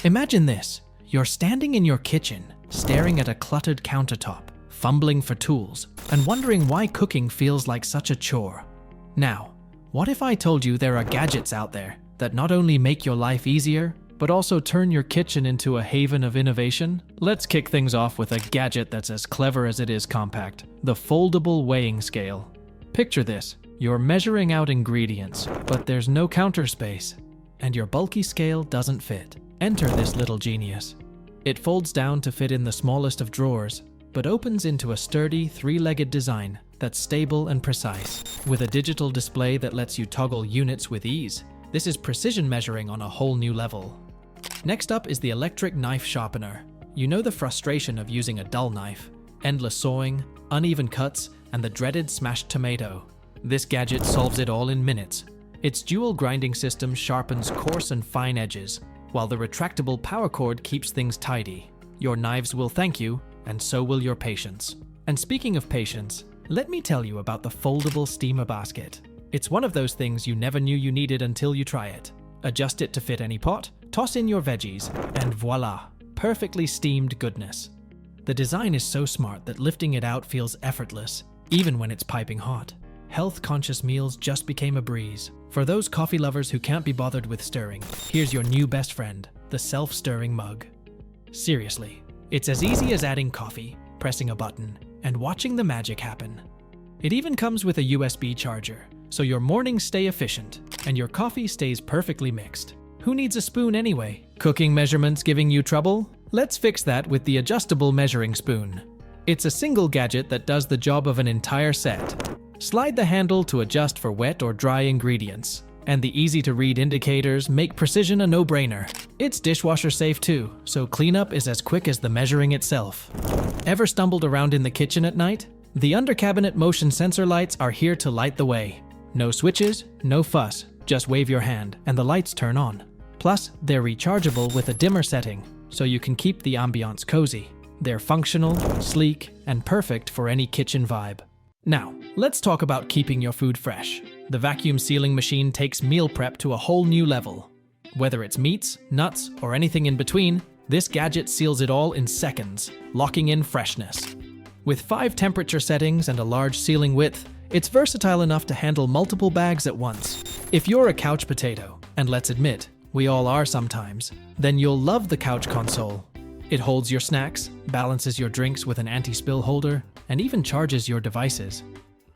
Imagine this. You're standing in your kitchen, staring at a cluttered countertop, fumbling for tools, and wondering why cooking feels like such a chore. Now, what if I told you there are gadgets out there that not only make your life easier, but also turn your kitchen into a haven of innovation? Let's kick things off with a gadget that's as clever as it is compact, the foldable weighing scale. Picture this. You're measuring out ingredients, but there's no counter space, and your bulky scale doesn't fit. Enter this little genius. It folds down to fit in the smallest of drawers, but opens into a sturdy, three-legged design that's stable and precise. With a digital display that lets you toggle units with ease, this is precision measuring on a whole new level. Next up is the electric knife sharpener. You know the frustration of using a dull knife, endless sawing, uneven cuts, and the dreaded smashed tomato. This gadget solves it all in minutes. Its dual grinding system sharpens coarse and fine edges, while the retractable power cord keeps things tidy. Your knives will thank you, and so will your patience. And speaking of patience, let me tell you about the foldable steamer basket. It's one of those things you never knew you needed until you try it. Adjust it to fit any pot, toss in your veggies, and voila, perfectly steamed goodness. The design is so smart that lifting it out feels effortless, even when it's piping hot. Health-conscious meals just became a breeze. For those coffee lovers who can't be bothered with stirring, here's your new best friend, the self-stirring mug. Seriously, it's as easy as adding coffee, pressing a button, and watching the magic happen. It even comes with a USB charger, so your mornings stay efficient, and your coffee stays perfectly mixed. Who needs a spoon anyway? Cooking measurements giving you trouble? Let's fix that with the adjustable measuring spoon. It's a single gadget that does the job of an entire set. Slide the handle to adjust for wet or dry ingredients, and the easy-to-read indicators make precision a no-brainer. It's dishwasher safe too, so cleanup is as quick as the measuring itself. Ever stumbled around in the kitchen at night? The under-cabinet motion sensor lights are here to light the way. No switches, no fuss, just wave your hand and the lights turn on. Plus, they're rechargeable with a dimmer setting, so you can keep the ambiance cozy. They're functional, sleek, and perfect for any kitchen vibe. Now, let's talk about keeping your food fresh. The vacuum sealing machine takes meal prep to a whole new level. Whether it's meats, nuts, or anything in between, this gadget seals it all in seconds, locking in freshness. With 5 temperature settings and a large sealing width, it's versatile enough to handle multiple bags at once. If you're a couch potato, and let's admit, we all are sometimes, then you'll love the couch console. It holds your snacks, balances your drinks with an anti-spill holder, and even charges your devices.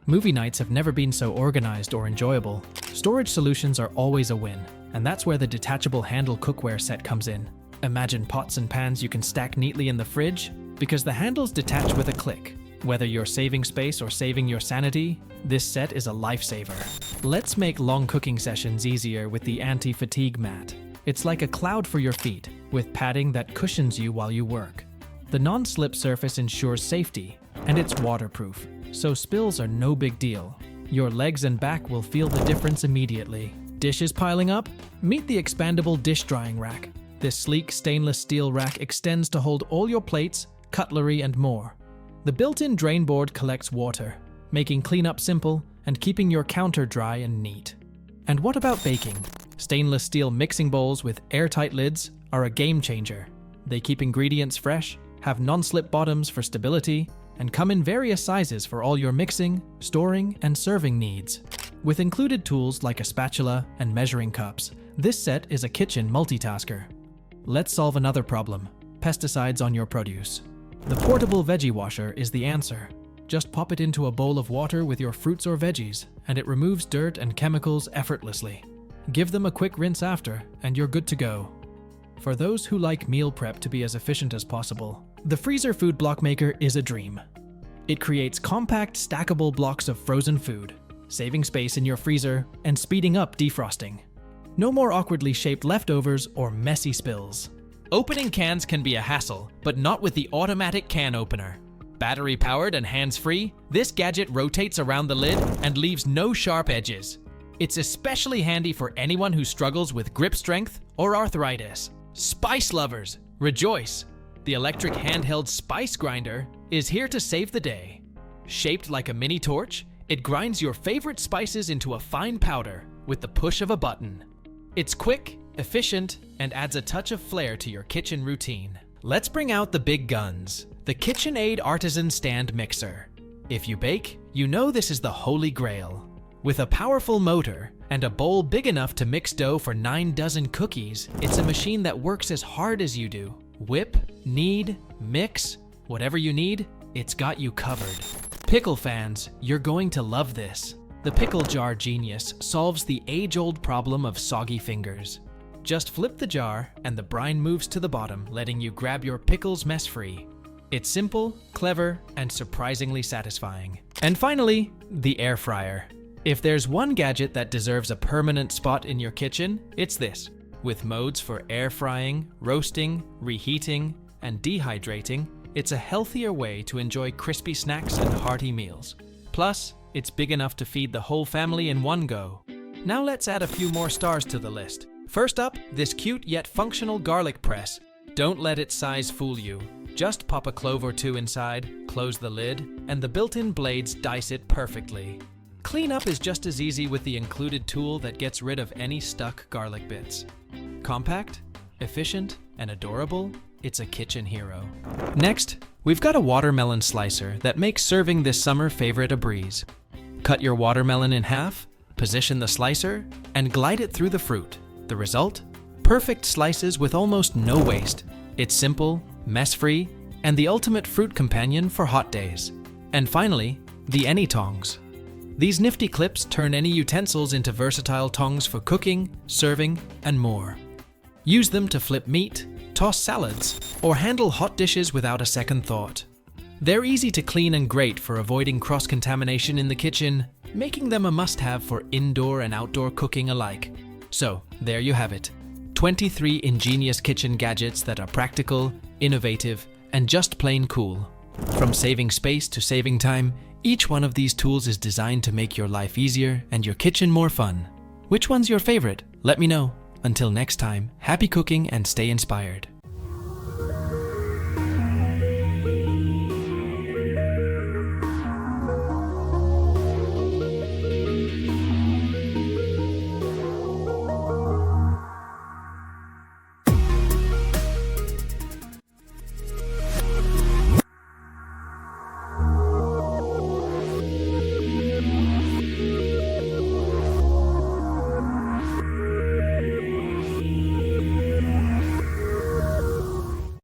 Movie nights have never been so organized or enjoyable. Storage solutions are always a win, and that's where the detachable handle cookware set comes in. Imagine pots and pans you can stack neatly in the fridge, because the handles detach with a click. Whether you're saving space or saving your sanity, this set is a lifesaver. Let's make long cooking sessions easier with the anti-fatigue mat. It's like a cloud for your feet, with padding that cushions you while you work. The non-slip surface ensures safety, and it's waterproof, so spills are no big deal. Your legs and back will feel the difference immediately. Dishes piling up? Meet the expandable dish drying rack. This sleek stainless steel rack extends to hold all your plates, cutlery, and more. The built-in drain board collects water, making cleanup simple and keeping your counter dry and neat. And what about baking? Stainless steel mixing bowls with airtight lids are a game changer. They keep ingredients fresh, have non-slip bottoms for stability, and come in various sizes for all your mixing, storing, and serving needs. With included tools like a spatula and measuring cups, this set is a kitchen multitasker. Let's solve another problem: pesticides on your produce. The portable veggie washer is the answer. Just pop it into a bowl of water with your fruits or veggies, and it removes dirt and chemicals effortlessly. Give them a quick rinse after, and you're good to go. For those who like meal prep to be as efficient as possible, the freezer food block maker is a dream. It creates compact, stackable blocks of frozen food, saving space in your freezer and speeding up defrosting. No more awkwardly shaped leftovers or messy spills. Opening cans can be a hassle, but not with the automatic can opener. Battery-powered and hands-free, this gadget rotates around the lid and leaves no sharp edges. It's especially handy for anyone who struggles with grip strength or arthritis. Spice lovers, rejoice! The electric handheld spice grinder is here to save the day. Shaped like a mini torch, it grinds your favorite spices into a fine powder with the push of a button. It's quick efficient, and adds a touch of flair to your kitchen routine. Let's bring out the big guns, the KitchenAid Artisan Stand Mixer. If you bake, you know this is the holy grail. With a powerful motor and a bowl big enough to mix dough for 9 dozen cookies, it's a machine that works as hard as you do. Whip, knead, mix, whatever you need, it's got you covered. Pickle fans, you're going to love this. The Pickle Jar Genius solves the age-old problem of soggy fingers. Just flip the jar and the brine moves to the bottom, letting you grab your pickles mess-free. It's simple, clever, and surprisingly satisfying. And finally, the air fryer. If there's one gadget that deserves a permanent spot in your kitchen, it's this. With modes for air frying, roasting, reheating, and dehydrating, it's a healthier way to enjoy crispy snacks and hearty meals. Plus, it's big enough to feed the whole family in one go. Now let's add a few more stars to the list. First up, this cute yet functional garlic press. Don't let its size fool you. Just pop a clove or two inside, close the lid, and the built-in blades dice it perfectly. Cleanup is just as easy with the included tool that gets rid of any stuck garlic bits. Compact, efficient, and adorable, it's a kitchen hero. Next, we've got a watermelon slicer that makes serving this summer favorite a breeze. Cut your watermelon in half, position the slicer, and glide it through the fruit. The result? Perfect slices with almost no waste. It's simple, mess-free, and the ultimate fruit companion for hot days. And finally, the Any Tongs. These nifty clips turn any utensils into versatile tongs for cooking, serving, and more. Use them to flip meat, toss salads, or handle hot dishes without a second thought. They're easy to clean and great for avoiding cross-contamination in the kitchen, making them a must-have for indoor and outdoor cooking alike. So, there you have it. 23 ingenious kitchen gadgets that are practical, innovative, and just plain cool. From saving space to saving time, each one of these tools is designed to make your life easier and your kitchen more fun. Which one's your favorite? Let me know. Until next time, happy cooking and stay inspired.